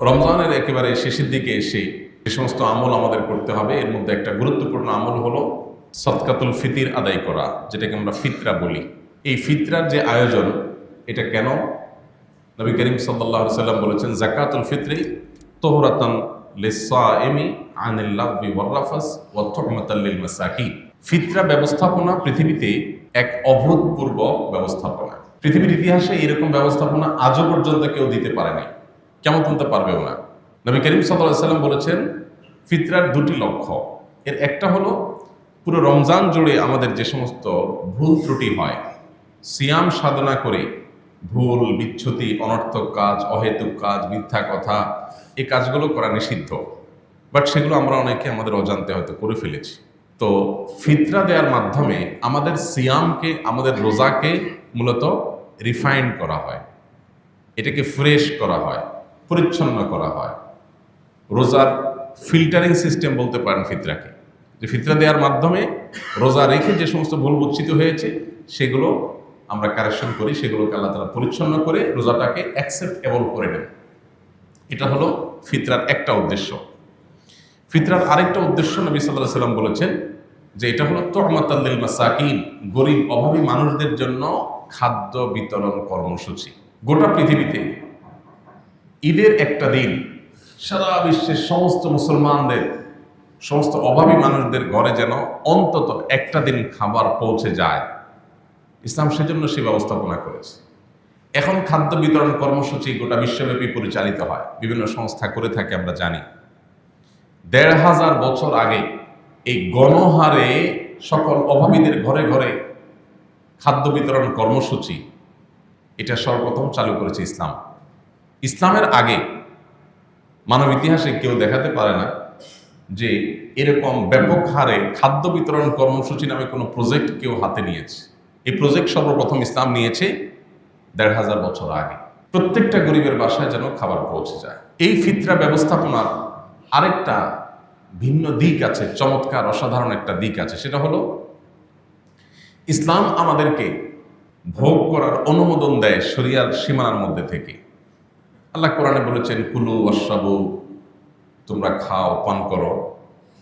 রমজানের একেবারে শেষের দিকে এসে যে সমস্ত আমল আমাদের করতে হবে, এর মধ্যে একটা গুরুত্বপূর্ণ আমল হলো সদকাতুল ফিতির আদায় করা, যেটাকে আমরা ফিতরা বলি। এই ফিতরার যে আয়োজন, এটা কেন? নবী করিম সাল্লাল্লাহু আলাইহি সাল্লাম বলেছেন, যাকাতুল ফিতরি তুহরাতান লিস-সাইমি আনিল লাগবি ওয়ার রাফাস ওয়া তুহমাতাল লিল মাসাকিন। ফিতরা ব্যবস্থাপনা পৃথিবীতে এক অভূতপূর্ব ব্যবস্থাপনা। পৃথিবীর ইতিহাসে এরকম ব্যবস্থাপনা আজও পর্যন্ত কেউ দিতে পারে নাই, কেমন তুলতে পারবেও না। নবী করিম সাল্লাল্লাহু আলাইহি সাল্লাম বলেছেন, ফিতরার দুটি লক্ষ্য। এর একটা হলো পুরো রমজান জুড়ে আমাদের যে সমস্ত ভুল ত্রুটি হয়, সিয়াম সাধনা করে ভুল, বিচ্যুতি, অনর্থক কাজ, অহেতুক কাজ, মিথ্যা কথা, এই কাজগুলো করা নিষিদ্ধ, বাট সেগুলো আমরা অনেকে আমাদের অজান্তে হয়তো করে ফেলেছি। তো ফিতরা দেওয়ার মাধ্যমে আমাদের সিয়ামকে, আমাদের রোজাকে মূলত রিফাইন্ড করা হয়, এটাকে ফ্রেশ করা হয়, পরিচ্ছন্ন করা হয়। রোজার ফিল্টারিং সিস্টেম বলতে পারেন ফিতরাকে, যে ফিতরা দেওয়ার মাধ্যমে রোজা রেখে যে সমস্ত ভুল বুচ্ছিত হয়েছে সেগুলো আমরা কারেকশন করি, সেগুলোকে আল্লাহ তাআলা পরিচ্ছন্ন করে রোজাটাকে অ্যাকসেপ্টেবল করে নেন। এটা হলো ফিতরার একটা উদ্দেশ্য। ফিতরার আরেকটা উদ্দেশ্য নবী সাল্লাল্লাহু আলাইহি সাল্লাম বলেছেন যে এটা হলো তুহমাতাল লিল মাসাকিন, গরিব অভাবী মানুষদের জন্য খাদ্য বিতরণ কর্মসূচি। গোটা পৃথিবীতে ঈদের একটা দিন সারা বিশ্বের সমস্ত মুসলমানদের, সমস্ত অভাবী মানুষদের ঘরে যেন অন্তত একটা দিন খাবার পৌঁছে যায়, ইসলাম সেজন্য সে ব্যবস্থাপনা করেছে। এখন খাদ্য বিতরণ কর্মসূচি গোটা বিশ্বব্যাপী পরিচালিত হয়, বিভিন্ন সংস্থা করে থাকে, আমরা জানি। ১৫০০ বছর আগে এই গণহারে সকল অভাবীদের ঘরে ঘরে খাদ্য বিতরণ কর্মসূচি, এটা সর্বপ্রথম চালু করেছে ইসলাম। ইসলামের আগে মানব ইতিহাসে কেউ দেখাতে পারে না যে এরকম ব্যাপক হারে খাদ্য বিতরণ কর্মসূচি নামে কোনো প্রজেক্ট কেউ হাতে নিয়েছে। এই প্রজেক্ট সর্বপ্রথম ইসলাম নিয়েছে ১৫০০ বছর আগে। প্রত্যেকটা গরিবের বাসায় যেন খাবার পৌঁছে যায়। এই ফিতরা ব্যবস্থাপনার আরেকটা ভিন্ন দিক আছে, চমৎকার অসাধারণ একটা দিক আছে। সেটা হলো ইসলাম আমাদেরকে ভোগ করার অনুমোদন দেয় শরিয়ার সীমানার মধ্যে থেকে। আল্লাহ কোরআনে বলেছেন, কুলু ওয়াশরাবু, তোমরা খাও, পান করো,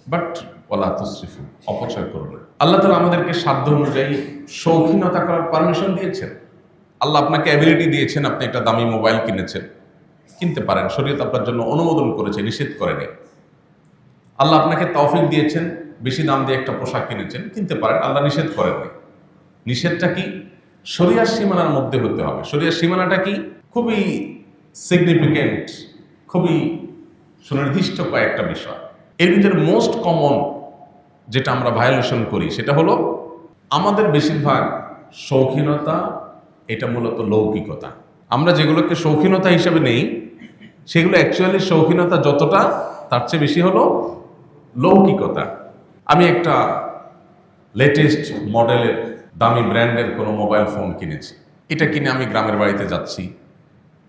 বাট ওয়ালা তুসরিফু, অপচয় করো না। আল্লাহ তাআলা আমাদেরকে সাধ্য অনুযায়ী শৌখিনতা করার পারমিশন দিয়েছেন। আল্লাহ আপনাকে অ্যাবিলিটি দিয়েছেন, আপনি একটা দামি মোবাইল কিনেছেন, কিনতে পারেন, শরীয়ত আপনার জন্য অনুমোদন করেছে, নিষেধ করেনি। আল্লাহ আপনাকে তৌফিক দিয়েছেন, বেশি দাম দিয়ে একটা পোশাক কিনেছেন, কিনতে পারেন, আল্লাহ নিষেধ করেননি। নিষেধটা কি? শরিয়ার সীমানার মধ্যে হতে হবে। শরিয়ার সীমানাটা কি? খুবই সিগনিফিকেন্ট, খুবই সুনির্দিষ্ট কয়েকটা বিষয়। এর ভিতরে মোস্ট কমন যেটা আমরা ভায়োলেশন করি সেটা হলো আমাদের বেশিরভাগ শৌখিনতা, এটা মূলত লৌকিকতা। আমরা যেগুলোকে শৌখিনতা হিসেবে নেই, সেগুলো অ্যাকচুয়ালি শৌখিনতা যতটা, তার চেয়ে বেশি হলো লৌকিকতা। আমি একটা লেটেস্ট মডেলের দামি ব্র্যান্ডের কোনো মোবাইল ফোন কিনেছি। এটা কিনে আমি গ্রামের বাড়িতে যাচ্ছি,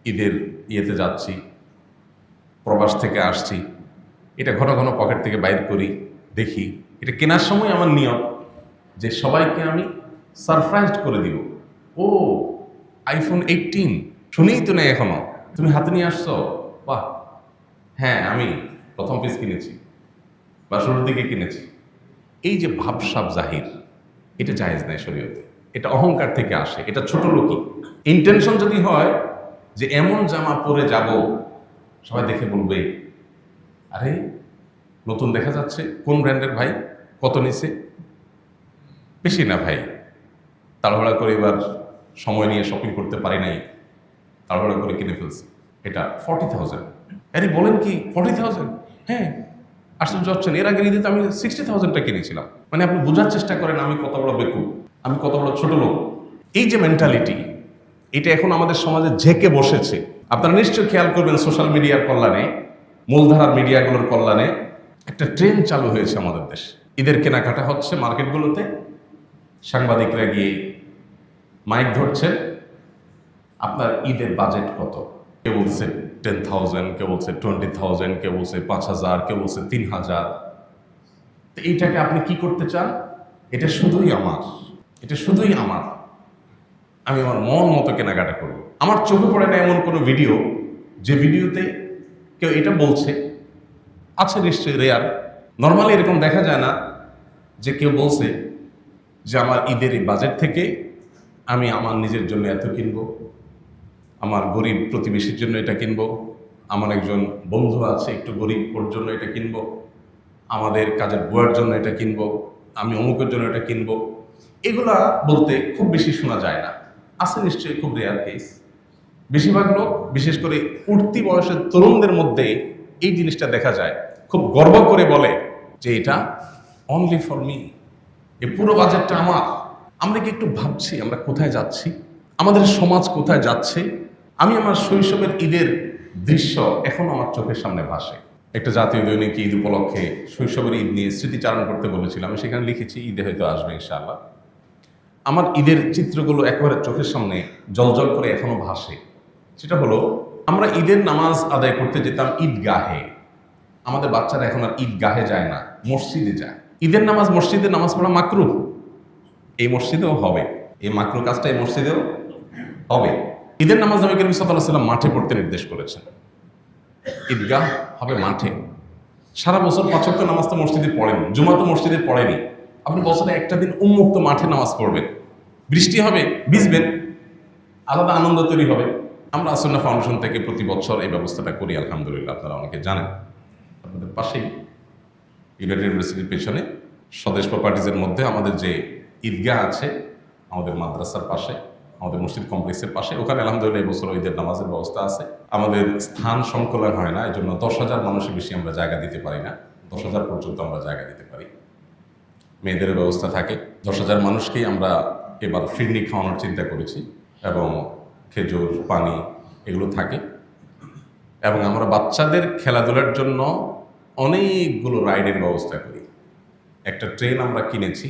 ঈদের ইয়েতে যাচ্ছি, প্রবাস থেকে আসছি, এটা ঘন ঘন পকেট থেকে বাইর করি, দেখি। এটা কেনার সময় আমার নিয়ত যে সবাইকে আমি সারপ্রাইজড করে দিব। ও, আইফোন 18 শুনেই তো নেই এখনো, তুমি হাতে নিয়ে আসছো, বাহ। হ্যাঁ, আমি প্রথম পিস কিনেছি বা শুরুর দিকে কিনেছি। এই যে ভাবসাব জাহির, এটা জায়েজ নাই শরীয়তে। এটা অহংকার থেকে আসে, এটা ছোট লোকই। ইন্টেনশন যদি হয় যে এমন জামা পরে যাব সবাই দেখে বলবে, আরে নতুন দেখা যাচ্ছে, কোন ব্র্যান্ডের ভাই, কত নিছে? বেশি না ভাই, তাড়াহুড়া করে এবার সময় নিয়ে শপিং করতে পারি নাই, তাড়াহুড়া করে কিনে ফেলছি, এটা 40,000। আরে বলেন কি 40,000? হ্যাঁ, আশ্চর্য হচ্ছেন, এর আগে ঈদে তো আমি 60,000টা কিনেছিলাম। মানে আপনি বোঝার চেষ্টা করেন আমি কত বড় বেকুব, আমি কত বড় ছোট লোক। এই যে মেন্টালিটি, এটা এখন আমাদের সমাজে ঝেঁকে বসেছে। আপনারা নিশ্চয়ই খেয়াল করবেন, সোশ্যাল মিডিয়ার কল্যাণে, মূলধারার মিডিয়াগুলোর কল্যাণে একটা ট্রেন্ড চালু হয়েছে আমাদের দেশে। ঈদের কেনাকাটা হচ্ছে মার্কেটগুলোতে, সাংবাদিকরা গিয়ে মাইক ধরছে, আপনার ঈদের বাজেট কত? কেউ বলছে 10,000, কেউ বলছে 20,000, কেউ বলছে 5,000, কেউ বলছে 3,000। তো এইটাকে আপনি কি করতে চান? এটা শুধুই আমার, এটা শুধুই আমার, আমি আমার মন মতো কেনাকাটা করব। আমার চোখে পড়ে না এমন কোনো ভিডিও যে ভিডিওতে কেউ এটা বলছে, আছে নিশ্চয়ই, রেয়ার। নর্মালি এরকম দেখা যায় না যে কেউ বলছে যে আমার ঈদের এই বাজেট থেকে আমি আমার নিজের জন্য এত কিনবো, আমার গরিব প্রতিবেশীর জন্য এটা কিনবো, আমার একজন বন্ধু আছে একটু গরিব, ওর জন্য এটা কিনবো, আমাদের কাজের বুয়ার জন্য এটা কিনবো, আমি অমুকের জন্য এটা কিনবো। এগুলা বলতে খুব বেশি শোনা যায় না, আছে নিশ্চয়ই, খুব রেয়ার কেস। বেশিরভাগ লোক, বিশেষ করে উঠতি বয়সের তরুণদের মধ্যে এই জিনিসটা দেখা যায়, খুব গর্ব করে বলে যে এটা অনলি ফর মি, এই পুরো বাজেটটা আমার। আমরা কি একটু ভাবছি আমরা কোথায় যাচ্ছি, আমাদের সমাজ কোথায় যাচ্ছে? আমি আমার শৈশবের ঈদের দৃশ্য এখন আমার চোখের সামনে ভাসে। একটা জাতীয় দৈনিক ঈদ উপলক্ষে শৈশবের ঈদ নিয়ে স্মৃতিচারণ করতে বলেছিলাম, আমি সেখানে লিখেছি ঈদে হয়তো আসবে ইনশাআল্লাহ। আমার ঈদের চিত্রগুলো একেবারে চোখের সামনে জলজল করে এখনো ভাসে। সেটা হলো, আমরা ঈদের নামাজ আদায় করতে যেতাম ঈদগাহে। আমাদের বাচ্চারা এখন আর ঈদগাহে যায় না, মসজিদে যায়। ঈদের নামাজ, মসজিদে নামাজ পড়া মাকরুহ, এই মসজিদেও হবে, এই মাকরুহ কাজটা এই মসজিদেও হবে। ঈদের নামাজ নবী করিম সাল্লাল্লাহু আলাইহি ওয়াসাল্লাম মাঠে পড়তে নির্দেশ করেছেন, ঈদগাহ হবে মাঠে। সারা বছর 5 ওয়াক্ত নামাজ তো মসজিদে পড়েন, জুমা তো মসজিদে পড়েনি। আপনি বছরে একটা দিন উন্মুক্ত মাঠে নামাজ পড়বেন, বৃষ্টি হবে, ভিজবেন, আলাদা আনন্দ তৈরি হবে। আমরা আসন্না ফাউন্ডেশন থেকে প্রতি বছর এই ব্যবস্থাটা করি, আলহামদুলিল্লাহ। আপনারা অনেকে জানেন, আপনাদের পাশেই ইউনাইটেড ইউনিভার্সিটির পেছনে স্বদেশ প্রপার্টিজের মধ্যে আমাদের যে ঈদগাহ আছে, আমাদের মাদ্রাসার পাশে, আমাদের মসজিদ কমপ্লেক্সের পাশে, ওখানে আলহামদুলিল্লাহ এই বছর ঈদের নামাজের ব্যবস্থা আছে। আমাদের স্থান সংকলন হয় না, এই জন্য 10,000 মানুষের বেশি আমরা জায়গা দিতে পারি না, 10,000 পর্যন্ত আমরা জায়গা দিতে পারি। মেয়েদের ব্যবস্থা থাকে। 10,000 মানুষকেই আমরা এবার ফিরনি খাওয়ানোর চিন্তা করেছি, এবং খেজুর, পানি এগুলো থাকে। এবং আমরা বাচ্চাদের খেলাধুলার জন্য অনেকগুলো রাইডের ব্যবস্থা করি। একটা ট্রেন আমরা কিনেছি,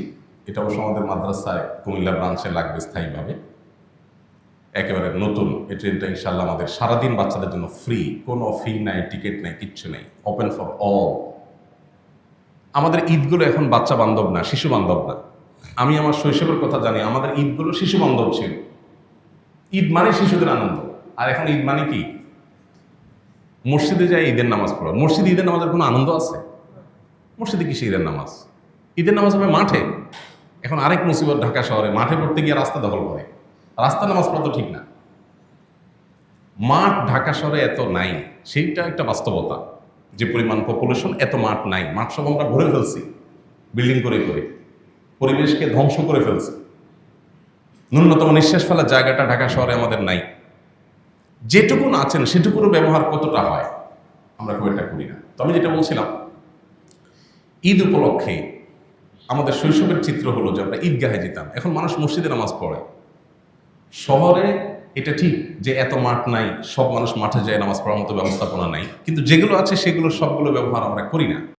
এটা অবশ্য আমাদের মাদ্রাসায় কুমিল্লা ব্রাঞ্চে লাগবে স্থায়ীভাবে, একেবারে নতুন। এই ট্রেনটা ইনশাল্লাহ আমাদের সারাদিন বাচ্চাদের জন্য ফ্রি, কোনো ফি নাই, টিকিট নাই, কিচ্ছু নেই, ওপেন ফর অল। আমাদের ঈদগুলো এখন বাচ্চা বান্ধব না, শিশু বান্ধব না। আমি আমার শৈশবের কথা জানি, আমাদের ঈদগুলো শিশু বান্ধব ছিল। ঈদ মানে শিশুদের আনন্দ। আর এখন ঈদ মানে কি? মসজিদে যায় ঈদের নামাজ পড়া। মসজিদে ঈদের নামাজের কোনো আনন্দ আছে? মসজিদে কিসে ঈদের নামাজ? ঈদের নামাজ হবে মাঠে। এখন আরেক মুসিবত, ঢাকা শহরে মাঠে পড়তে গিয়ে রাস্তা দখল করে। রাস্তা নামাজ পড়া তো ঠিক না। মাঠ ঢাকা শহরে এত নাই, সেইটা একটা বাস্তবতা। যে পরিমাণ পপুলেশন, এত মাঠ নাই। মাঠ সব আমরা ভরে ফেলছি বিল্ডিং করে করে, পরিবেশকে ধ্বংস করে ফেলছি। ন্যূনতম নিঃশ্বাস ফেলার জায়গাটা ঢাকা শহরে আমাদের নাই। যেটুকুন আছেন সেটুকুরও ব্যবহার কতটা হয় আমরা খুব একটা করি না। তো আমি যেটা বলছিলাম, ঈদ উপলক্ষে আমাদের শৈশবের চিত্র হলো যে আমরা ঈদগাহে যেতাম। এখন মানুষ মসজিদে নামাজ পড়ে। শহরে এটা ঠিক যে এত মাঠ নাই, সব মানুষ মাঠে যায় নামাজ পড়ার মতো ব্যবস্থাপনা নাই, কিন্তু যেগুলো আছে সেগুলো সবগুলো ব্যবহার আমরা করি না।